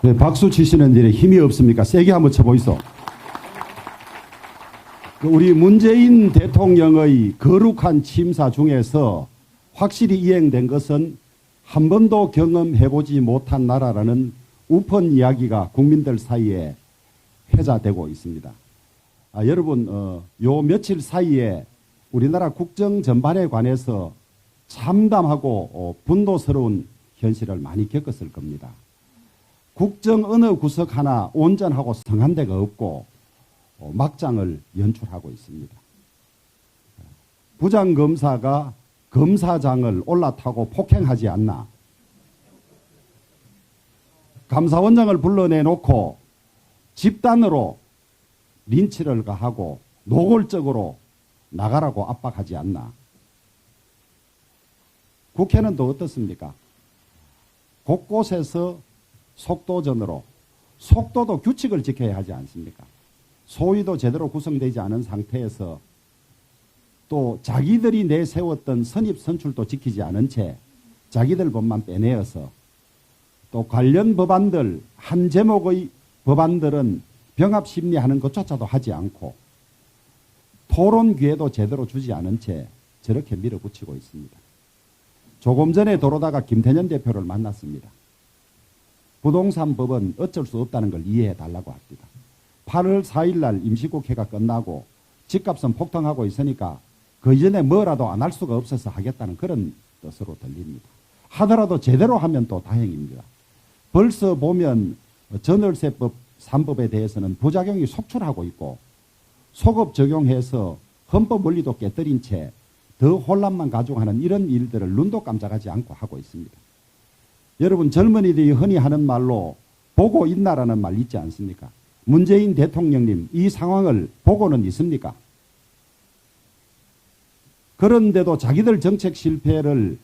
네, 박수 치시는 일에 힘이 없습니까? 세게 한번 쳐보이소. 우리 문재인 대통령의 거룩한 침사 중에서 확실히 이행된 것은 한 번도 경험해보지 못한 나라라는 우픈 이야기가 국민들 사이에 회자되고 있습니다. 여러분, 요 며칠 사이에 우리나라 국정 전반에 관해서 참담하고 분노스러운 현실을 많이 겪었을 겁니다. 국정 어느 구석 하나 온전하고 성한 데가 없고 막장을 연출하고 있습니다. 부장검사가 검사장을 올라타고 폭행하지 않나. 감사원장을 불러내놓고 집단으로 린치를 가하고 노골적으로 나가라고 압박하지 않나. 국회는 또 어떻습니까? 곳곳에서 속도전으로, 속도도 규칙을 지켜야 하지 않습니까? 소위도 제대로 구성되지 않은 상태에서 또 자기들이 내세웠던 선입선출도 지키지 않은 채 자기들 법만 빼내어서 또 관련 법안들, 한 제목의 법안들은 병합심리하는 것조차도 하지 않고 토론 기회도 제대로 주지 않은 채 저렇게 밀어붙이고 있습니다. 조금 전에 도로다가 김태년 대표를 만났습니다. 부동산 법은 어쩔 수 없다는 걸 이해해 달라고 합니다. 8월 4일 날 임시국회가 끝나고 집값은 폭등하고 있으니까 그 이전에 뭐라도 안 할 수가 없어서 하겠다는 그런 뜻으로 들립니다. 하더라도 제대로 하면 또 다행입니다. 벌써 보면 전월세법 3법에 대해서는 부작용이 속출하고 있고 소급 적용해서 헌법 원리도 깨뜨린 채 더 혼란만 가중하는 이런 일들을 눈도 깜짝하지 않고 하고 있습니다. 여러분, 젊은이들이 흔히 하는 말로 보고 있나라는 말 있지 않습니까? 문재인 대통령님, 이 상황을 보고는 있습니까? 그런데도 자기들 정책 실패를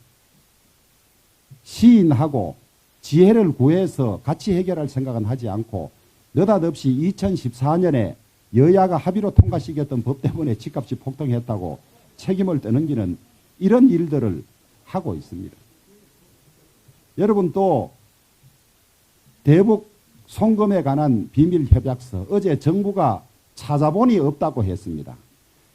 시인하고 지혜를 구해서 같이 해결할 생각은 하지 않고 느닷없이 2014년에 여야가 합의로 통과시켰던 법 때문에 집값이 폭등했다고 책임을 떠넘기는 이런 일들을 하고 있습니다. 여러분, 또 대북 송금에 관한 비밀협약서 어제 정부가 찾아보니 없다고 했습니다.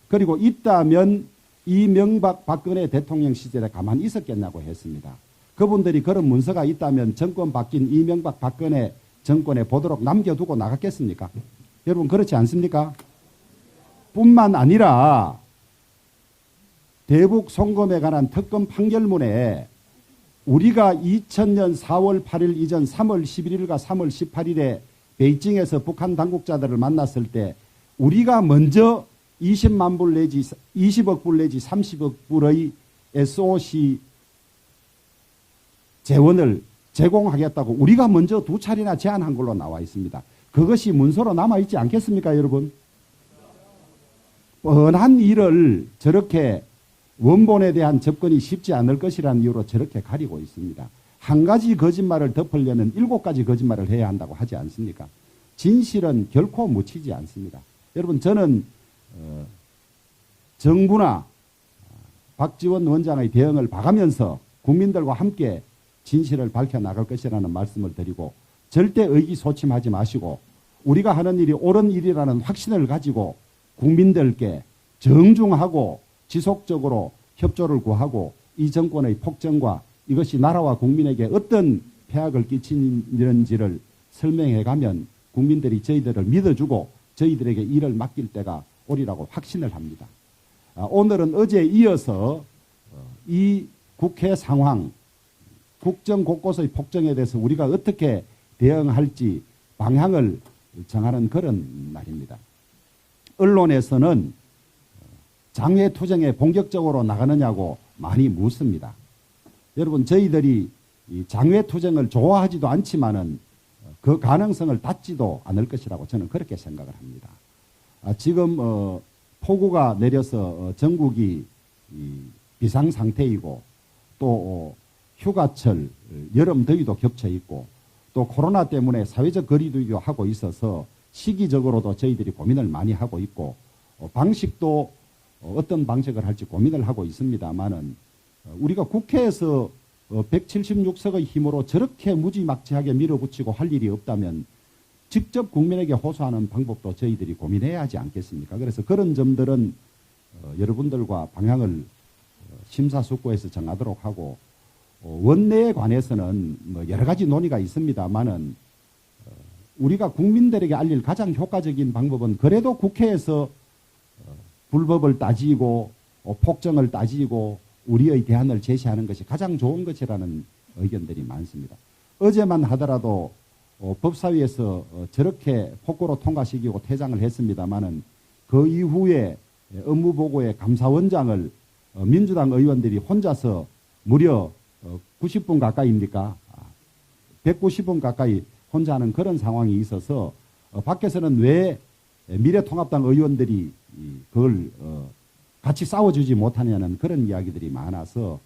그리고 있다면 이명박 박근혜 대통령 시절에 가만히 있었겠냐고 했습니다. 그분들이 그런 문서가 있다면 정권 바뀐 이명박 박근혜 정권에 보도록 남겨두고 나갔겠습니까? 여러분, 그렇지 않습니까? 뿐만 아니라 대북 송금에 관한 특검 판결문에 우리가 2000년 4월 8일 이전 3월 11일과 3월 18일에 베이징에서 북한 당국자들을 만났을 때 우리가 먼저 20만 불 내지 20억 불 내지 30억 불의 SOC 재원을 제공하겠다고 우리가 먼저 2차례나 제안한 걸로 나와 있습니다. 그것이 문서로 남아있지 않겠습니까, 여러분? 뻔한 일을 저렇게 원본에 대한 접근이 쉽지 않을 것이라는 이유로 저렇게 가리고 있습니다. 한 가지 거짓말을 덮으려면 7가지 거짓말을 해야 한다고 하지 않습니까? 진실은 결코 묻히지 않습니다. 여러분, 저는 정부나 박지원 원장의 대응을 봐가면서 국민들과 함께 진실을 밝혀나갈 것이라는 말씀을 드리고 절대 의기소침하지 마시고 우리가 하는 일이 옳은 일이라는 확신을 가지고 국민들께 정중하고 지속적으로 협조를 구하고 이 정권의 폭정과 이것이 나라와 국민에게 어떤 폐악을 끼치는지를 설명해가면 국민들이 저희들을 믿어주고 저희들에게 일을 맡길 때가 오리라고 확신을 합니다. 오늘은 어제에 이어서 이 국회 상황, 국정 곳곳의 폭정에 대해서 우리가 어떻게 대응할지 방향을 정하는 그런 날입니다. 언론에서는 장외투쟁에 본격적으로 나가느냐고 많이 묻습니다. 여러분, 저희들이 이 장외투쟁을 좋아하지도 않지만은 그 가능성을 닫지도 않을 것이라고 저는 그렇게 생각을 합니다. 지금 폭우가 내려서 전국이 비상상태이고 또 휴가철, 여름 더위도 겹쳐 있고 또 코로나 때문에 사회적 거리두기도 하고 있어서 시기적으로도 저희들이 고민을 많이 하고 있고 방식도 어떤 방식을 할지 고민을 하고 있습니다만은 우리가 국회에서 176석의 힘으로 저렇게 무지막지하게 밀어붙이고 할 일이 없다면 직접 국민에게 호소하는 방법도 저희들이 고민해야 하지 않겠습니까? 그래서 그런 점들은 여러분들과 방향을 심사숙고해서 정하도록 하고, 원내에 관해서는 뭐 여러 가지 논의가 있습니다만은 우리가 국민들에게 알릴 가장 효과적인 방법은 그래도 국회에서 불법을 따지고 폭정을 따지고 우리의 대안을 제시하는 것이 가장 좋은 것이라는 의견들이 많습니다. 어제만 하더라도 법사위에서 저렇게 폭거로 통과시키고 퇴장을 했습니다마는 그 이후에 업무보고에 감사원장을 민주당 의원들이 혼자서 무려 90분 가까이입니까? 190분 가까이 혼자 하는 그런 상황이 있어서 밖에서는 왜 미래통합당 의원들이 그걸 같이 싸워주지 못하냐는 그런 이야기들이 많아서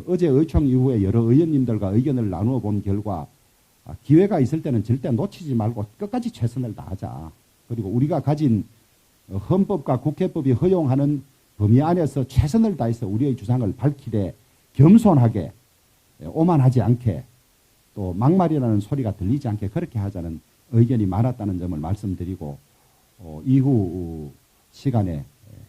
어제 의총 이후에 여러 의원님들과 의견을 나누어 본 결과 기회가 있을 때는 절대 놓치지 말고 끝까지 최선을 다하자. 그리고 우리가 가진 헌법과 국회법이 허용하는 범위 안에서 최선을 다해서 우리의 주장을 밝히되 겸손하게 오만하지 않게 또 막말이라는 소리가 들리지 않게 그렇게 하자는 의견이 많았다는 점을 말씀드리고 이후 시간에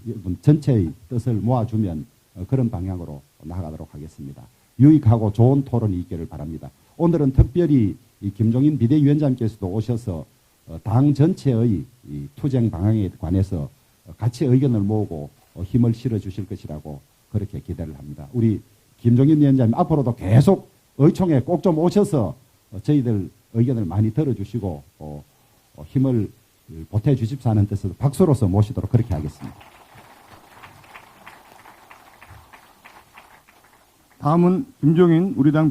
여러분 전체의 뜻을 모아주면 그런 방향으로 나가도록 하겠습니다. 유익하고 좋은 토론이 있기를 바랍니다. 오늘은 특별히 이 김종인 비대위원장께서도 오셔서 당 전체의 이 투쟁 방향에 관해서 같이 의견을 모으고 힘을 실어 주실 것이라고 그렇게 기대를 합니다. 우리 김종인 위원장님 앞으로도 계속 의총에 꼭 좀 오셔서 저희들 의견을 많이 들어주시고 힘을 보태주십사 하는 뜻으로 박수로서 모시도록 그렇게 하겠습니다. 다음은 김종인 우리당